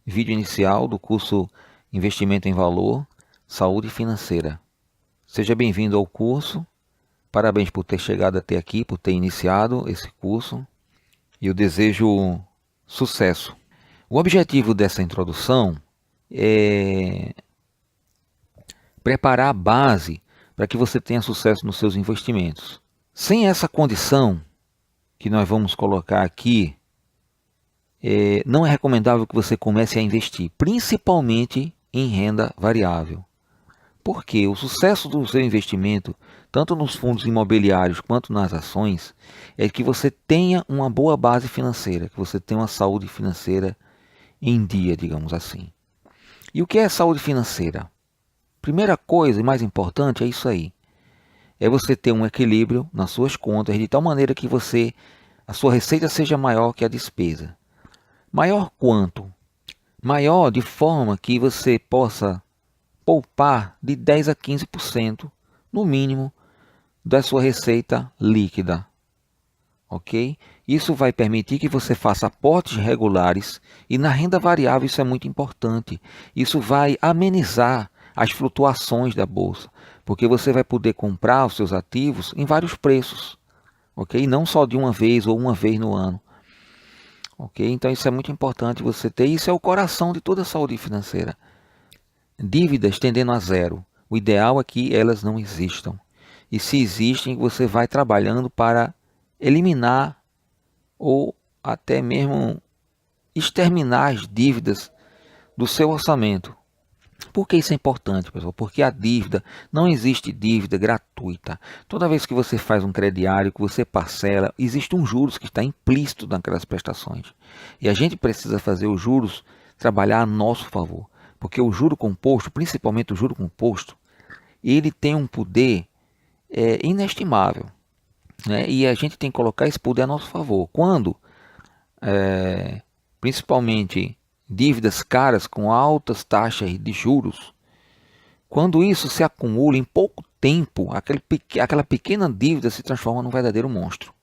vídeo inicial do curso Investimento em Valor, Saúde Financeira. Seja bem-vindo ao curso, parabéns por ter chegado até aqui, por ter iniciado esse curso, e eu desejo sucesso. O objetivo dessa introdução é preparar a base para que você tenha sucesso nos seus investimentos. Sem essa condição que nós vamos colocar aqui, não é recomendável que você comece a investir, principalmente em renda variável. Porque o sucesso do seu investimento, tanto nos fundos imobiliários quanto nas ações, é que você tenha uma boa base financeira, que você tenha uma saúde financeira em dia, digamos assim. E o que é saúde financeira? Primeira coisa e mais importante é isso aí. É você ter um equilíbrio nas suas contas, de tal maneira que a sua receita seja maior que a despesa. Maior quanto? Maior de forma que você possa poupar de 10 a 15%, no mínimo, da sua receita líquida. Ok? Isso vai permitir que você faça aportes regulares e na renda variável isso é muito importante. Isso vai amenizar as flutuações da bolsa, porque você vai poder comprar os seus ativos em vários preços, ok? Não só de uma vez ou uma vez no ano. Ok? Então isso é muito importante você ter. Isso é o coração de toda a saúde financeira. Dívidas tendendo a zero. O ideal é que elas não existam. E se existem, você vai trabalhando para eliminar ou até mesmo exterminar as dívidas do seu orçamento. Por que isso é importante, pessoal? Porque a dívida, não existe dívida gratuita. Toda vez que você faz um crediário, que você parcela, existe um juros que está implícito naquelas prestações. E a gente precisa fazer os juros trabalhar a nosso favor. Porque o juro composto, principalmente o juro composto, ele tem um poder inestimável. Né? E a gente tem que colocar esse poder a nosso favor. Quando, principalmente, dívidas caras com altas taxas de juros, quando isso se acumula em pouco tempo, aquela pequena dívida se transforma num verdadeiro monstro.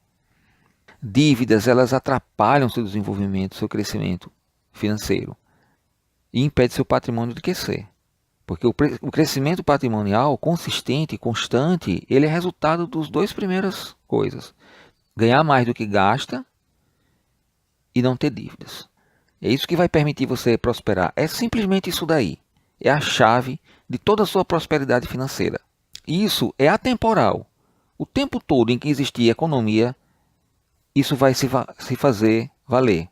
Dívidas, elas atrapalham seu desenvolvimento, seu crescimento financeiro e impede seu patrimônio de crescer. Porque o crescimento patrimonial consistente e constante, ele é resultado das duas primeiras coisas. Ganhar mais do que gasta e não ter dívidas. É isso que vai permitir você prosperar. É simplesmente isso daí. É a chave de toda a sua prosperidade financeira. E isso é atemporal. O tempo todo em que existir economia, isso vai se fazer valer.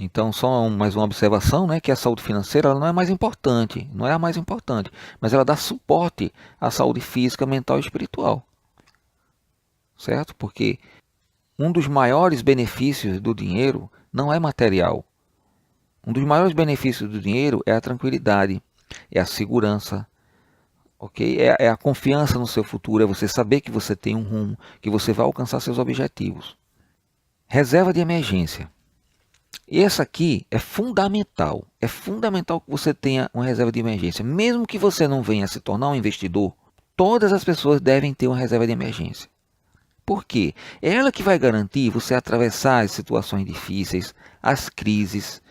Então, só mais uma observação, né, que a saúde financeira ela não é mais importante, não é a mais importante, mas ela dá suporte à saúde física, mental e espiritual. Certo? Porque um dos maiores benefícios do dinheiro não é material. Um dos maiores benefícios do dinheiro é a tranquilidade, é a segurança, ok? É a confiança no seu futuro, é você saber que você tem um rumo, que você vai alcançar seus objetivos. Reserva de emergência. E essa aqui é fundamental. É fundamental que você tenha uma reserva de emergência. Mesmo que você não venha a se tornar um investidor, todas as pessoas devem ter uma reserva de emergência. Por quê? É ela que vai garantir você atravessar as situações difíceis, as crises,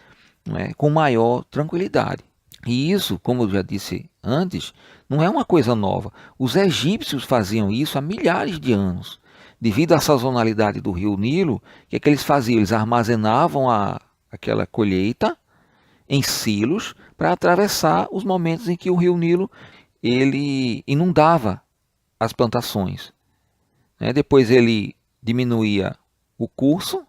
com maior tranquilidade. E isso, como eu já disse antes, não é uma coisa nova. Os egípcios faziam isso há milhares de anos. Devido à sazonalidade do rio Nilo, o que é que eles faziam? Eles armazenavam aquela colheita em silos para atravessar os momentos em que o rio Nilo ele inundava as plantações. Depois ele diminuía o curso,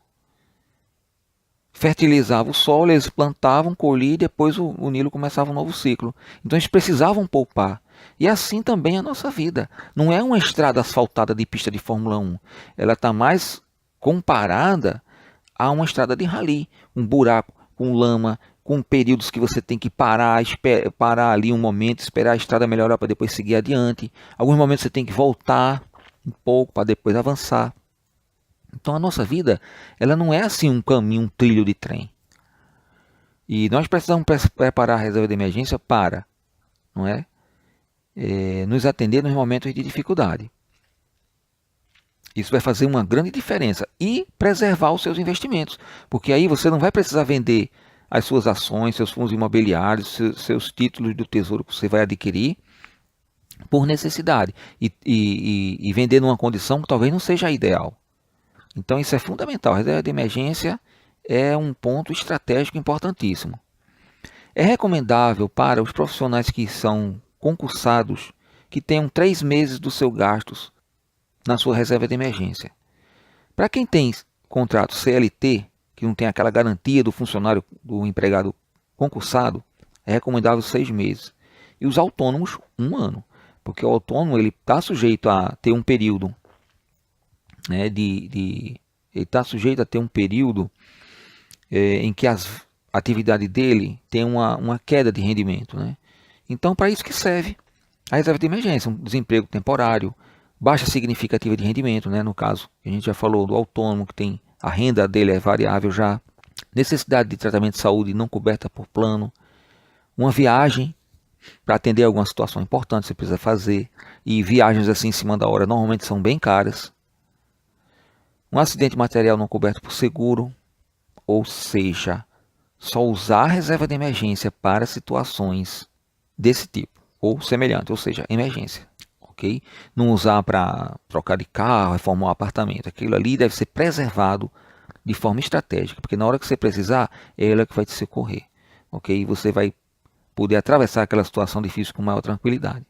fertilizava o solo, eles plantavam, colhiam e depois o Nilo começava um novo ciclo. Então eles precisavam poupar. E assim também a nossa vida. Não é uma estrada asfaltada de pista de Fórmula 1. Ela está mais comparada a uma estrada de rally. Um buraco com lama, com períodos que você tem que parar ali um momento, esperar a estrada melhorar para depois seguir adiante. Alguns momentos você tem que voltar um pouco para depois avançar. Então a nossa vida, ela não é assim um caminho, um trilho de trem. E nós precisamos preparar a reserva de emergência para, nos atender nos momentos de dificuldade. Isso vai fazer uma grande diferença. E preservar os seus investimentos. Porque aí você não vai precisar vender as suas ações, seus fundos imobiliários, seus títulos do tesouro que você vai adquirir por necessidade e vender numa condição que talvez não seja a ideal. Então isso é fundamental. A reserva de emergência é um ponto estratégico importantíssimo. É recomendável para os profissionais que são concursados que tenham 3 meses dos seus gastos na sua reserva de emergência. Para quem tem contrato CLT, que não tem aquela garantia do funcionário, do empregado concursado, é recomendável 6 meses. E os autônomos, 1 ano. Porque o autônomo ele está sujeito a ter um período, né, ele está sujeito a ter um período em que as atividades dele tem uma queda de rendimento, né? Então, para isso que serve a reserva de emergência, um desemprego temporário, baixa significativa de rendimento, né? No caso, a gente já falou do autônomo, que tem a renda dele é variável já, necessidade de tratamento de saúde não coberta por plano, uma viagem para atender alguma situação importante que você precisa fazer, e viagens assim em cima da hora normalmente são bem caras, um acidente material não coberto por seguro, ou seja, só usar a reserva de emergência para situações desse tipo, ou semelhante, ou seja, emergência. Okay? Não usar para trocar de carro, reformar um apartamento. Aquilo ali deve ser preservado de forma estratégica, porque na hora que você precisar, é ela que vai te socorrer. Okay? Você vai poder atravessar aquela situação difícil com maior tranquilidade.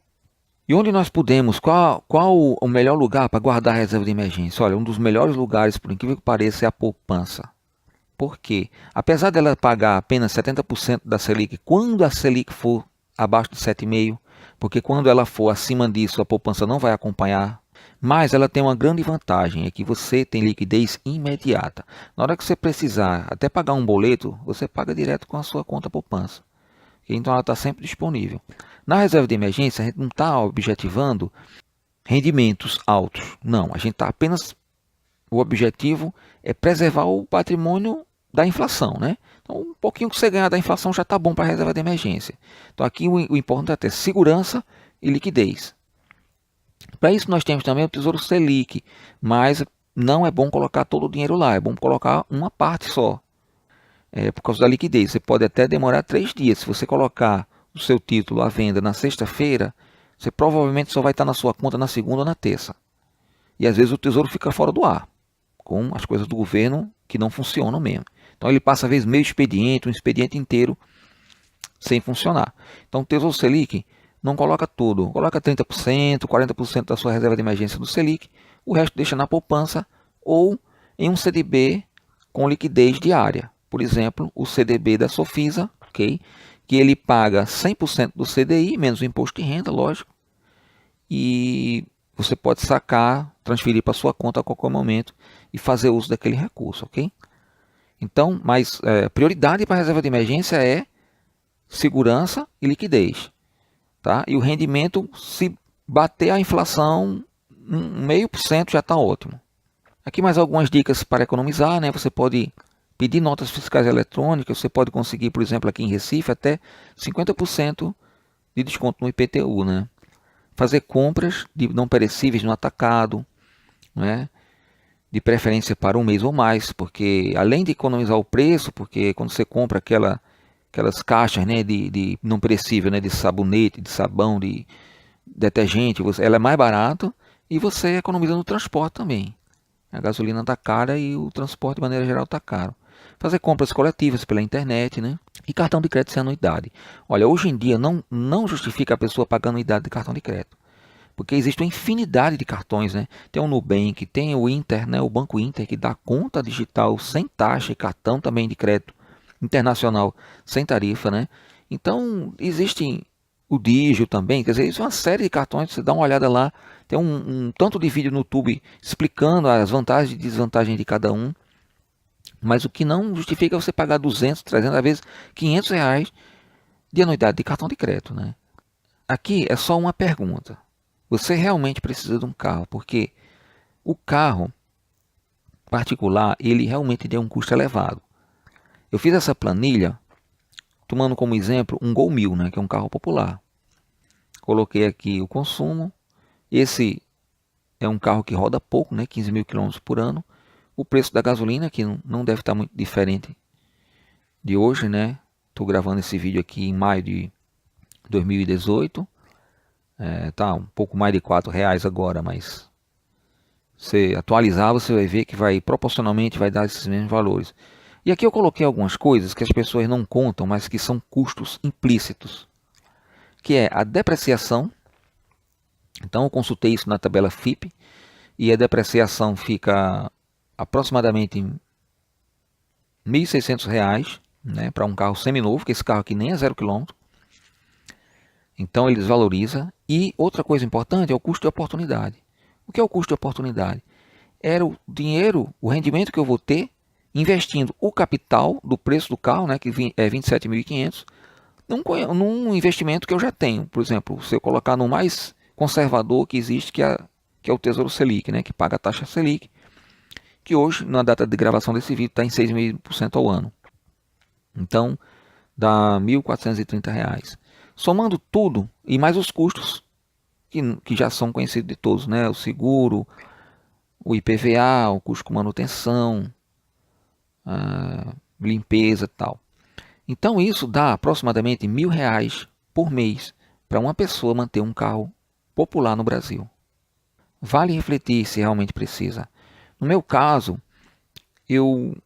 E onde nós podemos, qual o melhor lugar para guardar a reserva de emergência? Olha, um dos melhores lugares, por incrível que pareça, é a poupança. Por quê? Apesar dela pagar apenas 70% da Selic, quando a Selic for abaixo de 7,5%, porque quando ela for acima disso, a poupança não vai acompanhar, mas ela tem uma grande vantagem, é que você tem liquidez imediata. Na hora que você precisar até pagar um boleto, você paga direto com a sua conta poupança. Então ela está sempre disponível. Na reserva de emergência, a gente não está objetivando rendimentos altos. Não, a gente está apenas... O objetivo é preservar o patrimônio da inflação, né? Então, um pouquinho que você ganhar da inflação já está bom para a reserva de emergência. Então, aqui o importante é ter segurança e liquidez. Para isso, nós temos também o Tesouro Selic, mas não é bom colocar todo o dinheiro lá, é bom colocar uma parte só, por causa da liquidez. Você pode até demorar 3 dias. Se você colocar o seu título à venda na sexta-feira, você provavelmente só vai estar na sua conta na segunda ou na terça. E às vezes o Tesouro fica fora do ar, com as coisas do governo que não funcionam mesmo. Então ele passa às vezes meio expediente, um expediente inteiro sem funcionar. Então o Tesouro Selic não coloca tudo, coloca 30%, 40% da sua reserva de emergência do Selic, o resto deixa na poupança ou em um CDB com liquidez diária. Por exemplo, o CDB da Sofisa, okay, que ele paga 100% do CDI, menos o imposto de renda, lógico, e você pode sacar, transferir para sua conta a qualquer momento e fazer uso daquele recurso, ok? Então, mas prioridade para a reserva de emergência é segurança e liquidez, tá? E o rendimento, se bater a inflação, 0,5% já está ótimo. Aqui mais algumas dicas para economizar, né? Você pode pedir notas fiscais eletrônicas, você pode conseguir, por exemplo, aqui em Recife, até 50% de desconto no IPTU, né? Fazer compras de não perecíveis no atacado, né? De preferência para 1 mês ou mais, porque além de economizar o preço, porque quando você compra aquelas caixas, né, de não perecível, né, de sabonete, de sabão, de detergente, ela é mais barata e você economiza no transporte também. A gasolina está cara e o transporte de maneira geral está caro. Fazer compras coletivas pela internet, né? E cartão de crédito sem anuidade. Olha, hoje em dia não justifica a pessoa pagar anuidade de cartão de crédito. Porque existe uma infinidade de cartões, né? Tem o Nubank, tem o Inter, né? O Banco Inter, que dá conta digital sem taxa e cartão também de crédito internacional sem tarifa, né? Então, existe o Digio também, quer dizer, isso é uma série de cartões, você dá uma olhada lá, tem um tanto de vídeo no YouTube explicando as vantagens e desvantagens de cada um, mas o que não justifica é você pagar 200, 300, às vezes 500 reais de anuidade de cartão de crédito, né? Aqui é só uma pergunta. Você realmente precisa de um carro, porque o carro particular, ele realmente tem um custo elevado. Eu fiz essa planilha tomando como exemplo um Gol 1000, né, que é um carro popular. Coloquei aqui o consumo. Esse é um carro que roda pouco, né, 15 mil quilômetros por ano. O preço da gasolina, que não deve estar muito diferente de hoje, né? Estou gravando esse vídeo aqui em maio de 2018. Tá um pouco mais de R$ 4 agora, mas se atualizar, você vai ver que vai proporcionalmente vai dar esses mesmos valores. E aqui eu coloquei algumas coisas que as pessoas não contam, mas que são custos implícitos, que é a depreciação. Então eu consultei isso na tabela FIPE e a depreciação fica aproximadamente em R$ 1.600, né, para um carro seminovo, que esse carro aqui nem é 0 km. Então eles valorizam. E outra coisa importante é o custo de oportunidade. O que é o custo de oportunidade? Era o dinheiro, o rendimento que eu vou ter investindo o capital do preço do carro, né, que é 27.500, num investimento que eu já tenho. Por exemplo, se eu colocar no mais conservador que existe, que é o Tesouro Selic, né, que paga a taxa Selic, que hoje, na data de gravação desse vídeo, está em 6.000% ao ano. Então, dá R$ 1.430. Somando tudo, e mais os custos, que já são conhecidos de todos, né? O seguro, o IPVA, o custo com manutenção, limpeza e tal. Então, isso dá aproximadamente R$ 1.000 por mês para uma pessoa manter um carro popular no Brasil. Vale refletir se realmente precisa. No meu caso, eu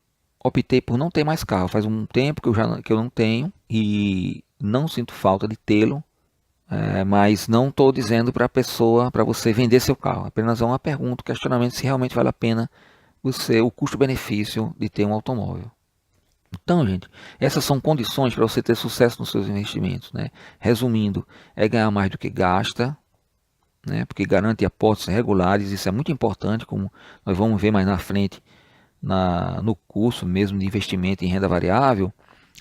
optei por não ter mais carro. Faz um tempo que eu não tenho e não sinto falta de tê-lo. Mas não estou dizendo para a pessoa, para você vender seu carro. Apenas é uma pergunta, um questionamento se realmente vale a pena o custo-benefício de ter um automóvel. Então, gente, essas são condições para você ter sucesso nos seus investimentos, né? Resumindo, é ganhar mais do que gasta, né? Porque garante aportes regulares, isso é muito importante, como nós vamos ver mais na frente no curso mesmo de investimento em renda variável.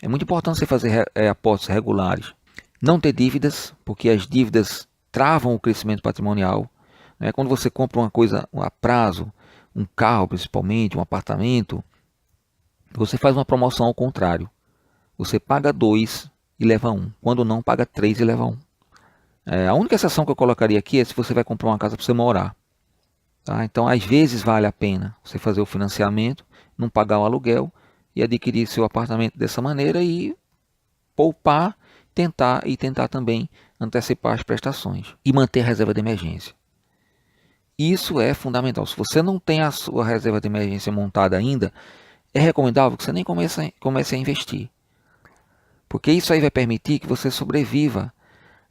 É muito importante você fazer aportes regulares. Não ter dívidas, porque as dívidas travam o crescimento patrimonial. Né? Quando você compra uma coisa a prazo, um carro principalmente, um apartamento, você faz uma promoção ao contrário. Você paga 2 e leva 1. Quando não, paga 3 e leva 1. A única exceção que eu colocaria aqui é se você vai comprar uma casa para você morar. Tá? Então, às vezes vale a pena você fazer o financiamento, não pagar o aluguel e adquirir seu apartamento dessa maneira e poupar, tentar também antecipar as prestações e manter a reserva de emergência. Isso é fundamental. Se você não tem a sua reserva de emergência montada ainda, é recomendável que você nem comece a investir. Porque isso aí vai permitir que você sobreviva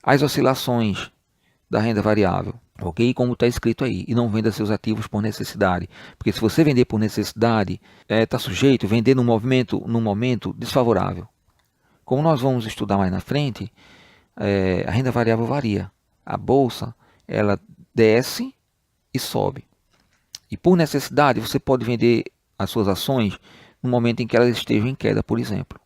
às oscilações da renda variável. Ok? Como está escrito aí. E não venda seus ativos por necessidade. Porque se você vender por necessidade, está sujeito a vender num momento desfavorável. Como nós vamos estudar mais na frente, a renda variável varia. A bolsa, ela desce e sobe. E por necessidade, você pode vender as suas ações no momento em que elas estejam em queda, por exemplo.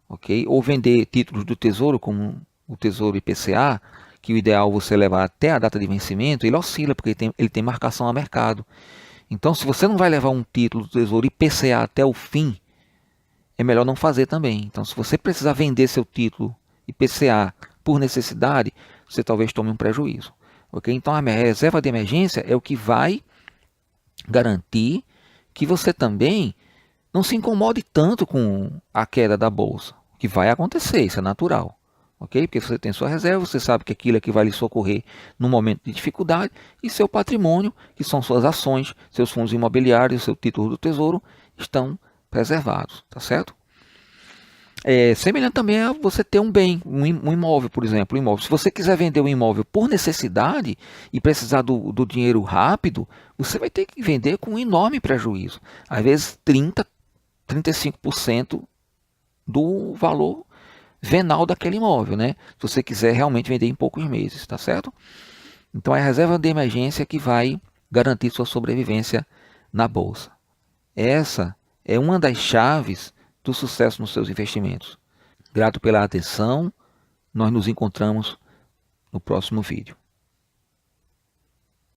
Ok? Ou vender títulos do Tesouro, como o Tesouro IPCA, que o ideal é você levar até a data de vencimento, ele oscila, porque ele tem marcação a mercado. Então, se você não vai levar um título do Tesouro IPCA até o fim, é melhor não fazer também. Então, se você precisar vender seu título IPCA por necessidade, você talvez tome um prejuízo. Ok? Então, a reserva de emergência é o que vai garantir que você também não se incomode tanto com a queda da bolsa, que vai acontecer, isso é natural. Ok? Porque você tem sua reserva, você sabe que aquilo é que vai lhe socorrer no momento de dificuldade, e seu patrimônio, que são suas ações, seus fundos imobiliários, seu título do Tesouro, estão preservados, tá certo? Semelhante também a você ter um bem, um imóvel, por exemplo. Um imóvel. Se você quiser vender um imóvel por necessidade e precisar do dinheiro rápido, você vai ter que vender com um enorme prejuízo. Às vezes 30, 35% do valor venal daquele imóvel, né? Se você quiser realmente vender em poucos meses, tá certo? Então é a reserva de emergência que vai garantir sua sobrevivência na bolsa. Essa é uma das chaves do sucesso nos seus investimentos. Grato pela atenção, nós nos encontramos no próximo vídeo.